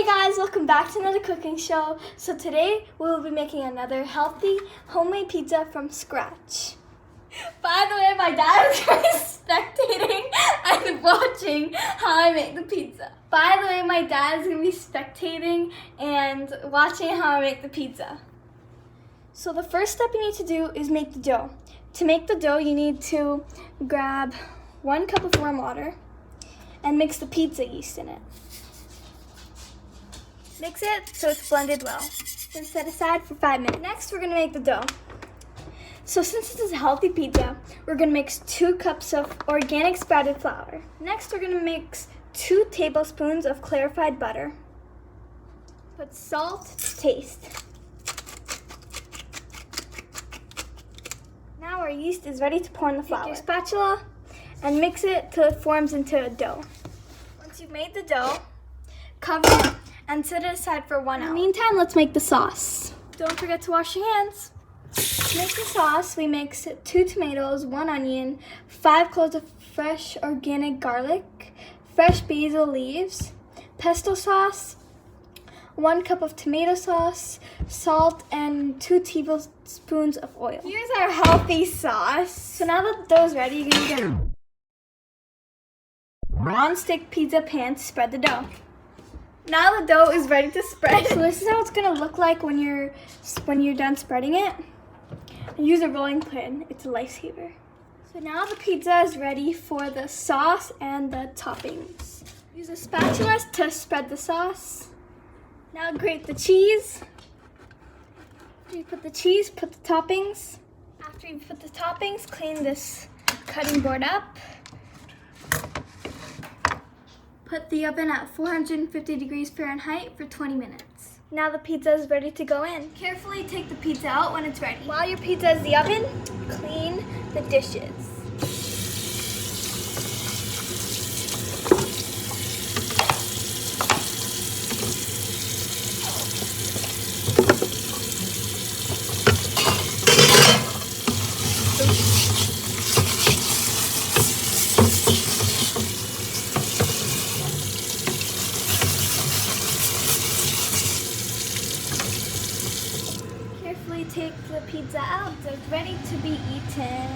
Hey guys, welcome back to another cooking show. So today we will be making another healthy homemade pizza from scratch. By the way, my dad is going to be spectating and watching how I make the pizza. So the first step you need to do is make the dough. To make the dough, you need to grab 1 cup of warm water and mix the pizza yeast in it. Mix it so it's blended well. Then set aside for 5 minutes. Next, we're gonna make the dough. So since this is a healthy pizza, we're gonna mix 2 cups of organic sprouted flour. Next, we're gonna mix 2 tablespoons of clarified butter. Put salt to taste. Now our yeast is ready to pour in the flour. Take your spatula and mix it till it forms into a dough. Once you've made the dough, cover it and set it aside for 1 hour. In the meantime, let's make the sauce. Don't forget to wash your hands. To make the sauce, we mix 2 tomatoes, 1 onion, 5 cloves of fresh organic garlic, fresh basil leaves, pesto sauce, 1 cup of tomato sauce, salt, and 2 tablespoons of oil. Here's our healthy sauce. So now that the dough's ready, you're gonna get a non-stick pizza pan to spread the dough. Now the dough is ready to spread. So this is how it's gonna look like when you're done spreading it. Use a rolling pin, it's a lifesaver. So now the pizza is ready for the sauce and the toppings. Use a spatula to spread the sauce. Now grate the cheese. After you put the cheese, put the toppings. After you put the toppings, clean this cutting board up. Put the oven at 450 degrees Fahrenheit for 20 minutes. Now the pizza is ready to go in. Carefully take the pizza out when it's ready. While your pizza is in the oven, clean the dishes. Carefully take the pizza out so it's ready to be eaten.